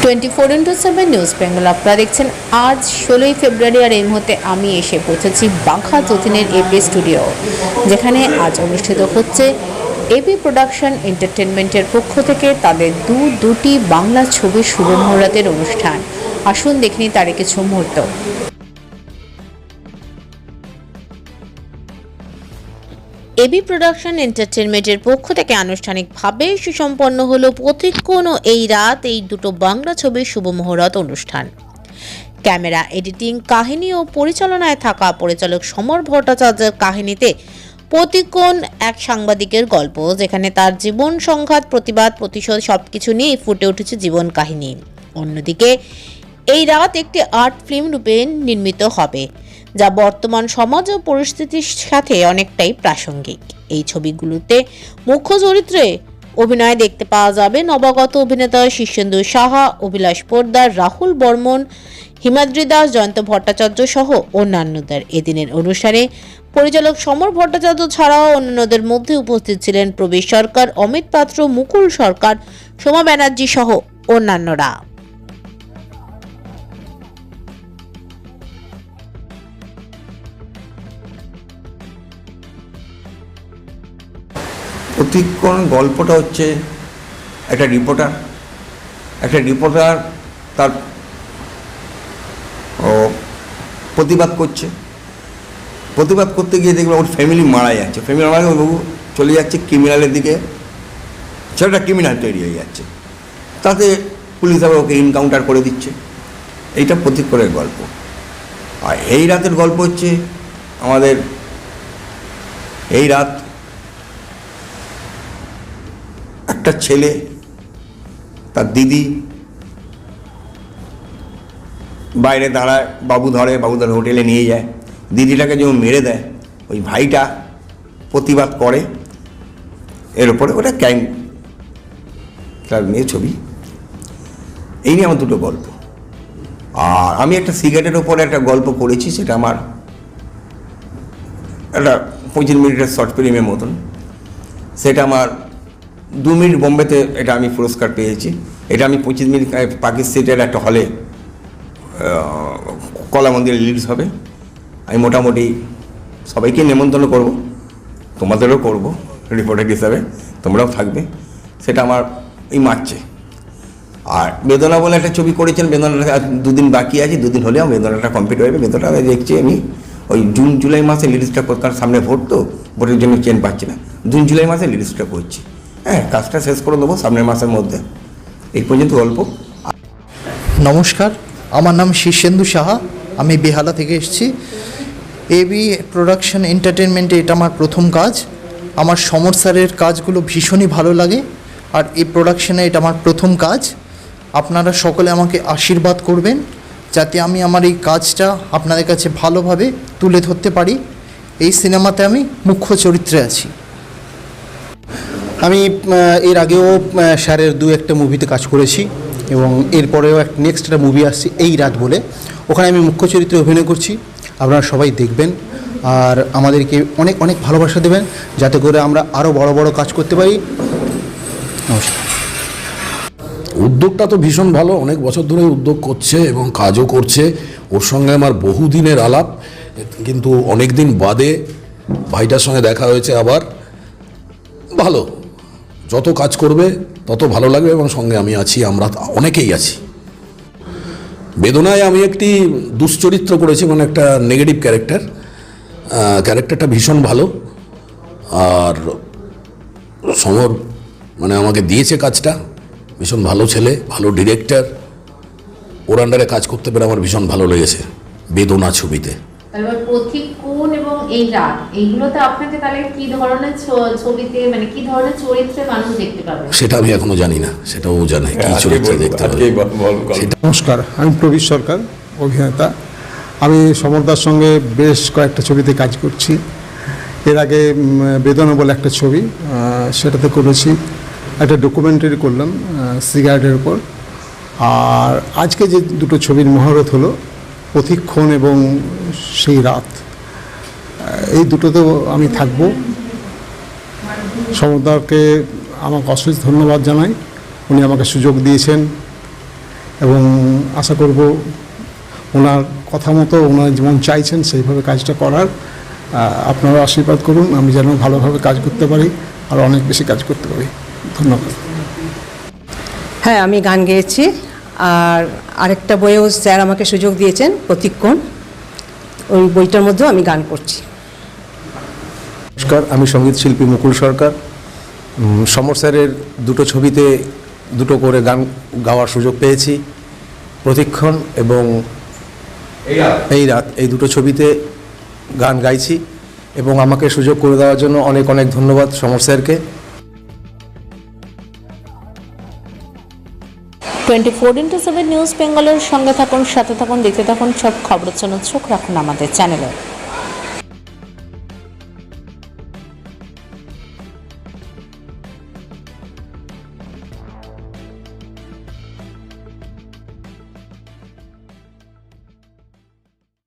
24x7 news Bengal আপনারা দেখছেন। আজ 16ই ফেব্রুয়ারি আর এই মুহূর্তে আমি এসে পৌঁছেছি বাঘা যতীনের এপি স্টুডিও, যেখানে আজ অনুষ্ঠিত হচ্ছে এপি প্রোডাকশন এন্টারটেনমেন্টের পক্ষ থেকে তাদের দুটি বাংলা ছবির শুভ মুহূর্তের অনুষ্ঠান। আসুন দেখে নিই তার কিছু মুহূর্ত। এবি প্রোডাকশন এন্টারটেনমেন্টের পক্ষ থেকে আনুষ্ঠানিকভাবে সুসম্পন্ন হলো প্রতিক্ষণ ও এই রাত, এই দুটো বাংলা ছবির শুভ মুহূর্ত অনুষ্ঠান। ক্যামেরা, এডিটিং, কাহিনী ও পরিচালনায় থাকা পরিচালক সমর ভট্টাচার্যের কাহিনীতে প্রতিক্ষণ এক সাংবাদিকের গল্প, যেখানে তার জীবন সংঘাত, প্রতিবাদ, প্রতিশোধ সবকিছু নিয়ে ফুটে উঠেছে জীবন কাহিনী। অন্যদিকে এই রাত একটি আর্ট ফিল্ম রূপে নির্মিত হবে, যা বর্তমান সমাজ ও পরিস্থিতির সাথে অনেকটাই প্রাসঙ্গিক। এই ছবিগুলোতে মুখ্য চরিত্রে অভিনয় দেখতে পাওয়া যাবে নবাগত অভিনেতা শীর্ষেন্দু সাহা, অভিলাষ পোদ্দার, রাহুল বর্মন, হিমাদ্রি দাস, জয়ন্ত ভট্টাচার্য সহ অন্যান্যদের। এদিনের অনুষ্ঠানে পরিচালক সমর ভট্টাচার্য ছাড়াও অন্যান্যদের মধ্যে উপস্থিত ছিলেন প্রবীর সরকার, অমিত পাত্র, মুকুল সরকার, সোমা ব্যানার্জি সহ অন্যান্যরা। প্রতিক্ষণ গল্পটা হচ্ছে একটা রিপোর্টার তার প্রতিবাদ করতে গিয়ে দেখবে ওর ফ্যামিলি মারা যাচ্ছে, বাবু চলে যাচ্ছে ক্রিমিনালের দিকে, ছেলেটা ক্রিমিনাল তৈরি হয়ে যাচ্ছে, তাতে পুলিশ আবার ওকে এনকাউন্টার করে দিচ্ছে। এইটা প্রতিক্ষণের গল্প। আর এই রাতের গল্প হচ্ছে আমাদের এই রাত একটা ছেলে তার দিদি বাইরে দাঁড়ায়, বাবু ধরে হোটেলে নিয়ে যায়, দিদিটাকে যেমন মেরে দেয়, ওই ভাইটা প্রতিবাদ করে। এর উপরে ওটা ক্রাইম তার নিয়ে ছবি। এই নিয়ে আমার দুটো গল্প। আর আমি একটা সিগারেটের ওপরে একটা গল্প করেছি, সেটা আমার একটা 25 মিনিটের শর্ট ফিল্মের মতন। সেটা আমার 2 মিনিট বোম্বেতে এটা আমি পুরস্কার পেয়েছি। এটা আমি 25 মিনিট পাকিস্তান স্ট্রিটের একটা হলে কলা মন্দিরে রিলিজ হবে। আমি মোটামুটি সবাইকে নেমন্তন্ন করব, তোমাদেরও করব রিপোর্টার হিসাবে, তোমরাও থাকবে। সেটা আমার এই মার্চে। আর বেদনা বলে একটা ছবি করেছেন, বেদনাটা 2 দিন বাকি আছে, 2 দিন হলেও বেদনাটা কমপ্লিট হয়ে যাবে। বেদনাটা দেখছি আমি ওই জুন জুলাই মাসে রিলিজটা করতাম, সামনে ভোট তো, ভোটের জন্য চেন পাচ্ছি না, জুন জুলাই মাসে রিলিজটা করছি। হ্যাঁ, কাজটা শেষ করে দেবো সামনের মাসের মধ্যে। এই পর্যন্ত গল্প। নমস্কার, আমার নাম শীর্ষেন্দু সাহা, আমি বেহালা থেকে এসেছি। এবি প্রোডাকশন এন্টারটেনমেন্টে এটা আমার প্রথম কাজ। আমার সমর স্যারের কাজগুলো ভীষণই ভালো লাগে, আর এই প্রোডাকশনে এটা আমার প্রথম কাজ। আপনারা সকলে আমাকে আশীর্বাদ করবেন যাতে আমি আমার এই কাজটা আপনাদের কাছে ভালোভাবে তুলে ধরতে পারি। এই সিনেমাতে আমি মুখ্য চরিত্রে আছি। আমি এর আগেও স্যারের 2-1টা মুভিতে কাজ করেছি, এবং এরপরেও নেক্সট একটা মুভি আসছে এই রাত বলে, ওখানে আমি মুখ্য চরিত্রে অভিনয় করছি। আপনারা সবাই দেখবেন আর আমাদেরকে অনেক অনেক ভালোবাসা দেবেন, যাতে করে আমরা আরও বড় বড় কাজ করতে পারি। নমস্কার। উদ্যোগটা তো ভীষণ ভালো, অনেক বছর ধরে উদ্যোগ করছে এবং কাজও করছে। ওর সঙ্গে আমার বহুদিনের আলাপ, কিন্তু অনেক দিন বাদে ভাইটার সঙ্গে দেখা হয়েছে আবার। ভালো, যত কাজ করবে তত ভালো লাগবে, এবং সঙ্গে আমি আছি, আমরা অনেকেই আছি। বেদনায় আমি একটি দুশ্চরিত্র করেছি, মানে একটা নেগেটিভ ক্যারেক্টারটা ভীষণ ভালো। আর সমর মানে আমাকে দিয়েছে কাজটা, ভীষণ ভালো ছেলে, ভালো ডিরেক্টর, ওর আন্ডারে কাজ করতে পেরে আমার ভীষণ ভালো লেগেছে বেদনা ছবিতে। প্রতিক্ষণ এবং এই রাত, এইগুলোতে আপনাকে তাহলে কি ধরনের ছবিতে, মানে কি ধরনের চরিত্রে মানুষ দেখতে পাবে সেটা আমি এখনো জানি না, সেটা ও জানে কি চরিত্রে দেখতে পাবে। নমস্কার, আমি প্রবীর সরকার, অভিনেতা। আমি সমরদার সঙ্গে বেশ কয়েকটা ছবিতে কাজ করছি। এর আগে বেদনা বলে একটা ছবি, সেটাতে করেছি। একটা ডকুমেন্টারি করলাম সিগারেটের উপর। আর আজকে যে দুটো ছবির মহরত হলো, প্রতিক্ষণ এবং সেই রাত, এই দুটোতেও আমি থাকবো। সমরদাকে আমাকে অশেষ ধন্যবাদ জানাই, উনি আমাকে সুযোগ দিয়েছেন এবং আশা করব ওনার কথা মতো ওনার যেমন চাইছেন সেইভাবে কাজটা করার। আপনারা আশীর্বাদ করুন আমি যেন ভালোভাবে কাজ করতে পারি, আর অনেক বেশি কাজ করতে পারি। ধন্যবাদ। হ্যাঁ, আমি গান গেয়েছি, আর আরেকটা বইয়েও স্যার আমাকে সুযোগ দিয়েছেন, প্রতিক্ষণ, ওই বইটার মধ্যেও আমি গান করছি। নমস্কার, আমি সঙ্গীত শিল্পী মুকুল সরকার। সমর স্যারের দুটো ছবিতে দুটো করে গান গাওয়ার সুযোগ পেয়েছি, প্রতিক্ষণ এবং এই রাত, এই দুটো ছবিতে গান গাইছি এবং আমাকে সুযোগ করে দেওয়ার জন্য অনেক অনেক ধন্যবাদ সমর স্যারকে। 24x7 নিউজ বেঙ্গলের সঙ্গে থাকুন, সাথে থাকুন, দেখতে থাকুন সব খবরের জন্য চোখ রাখুন আমাদের চ্যানেলে।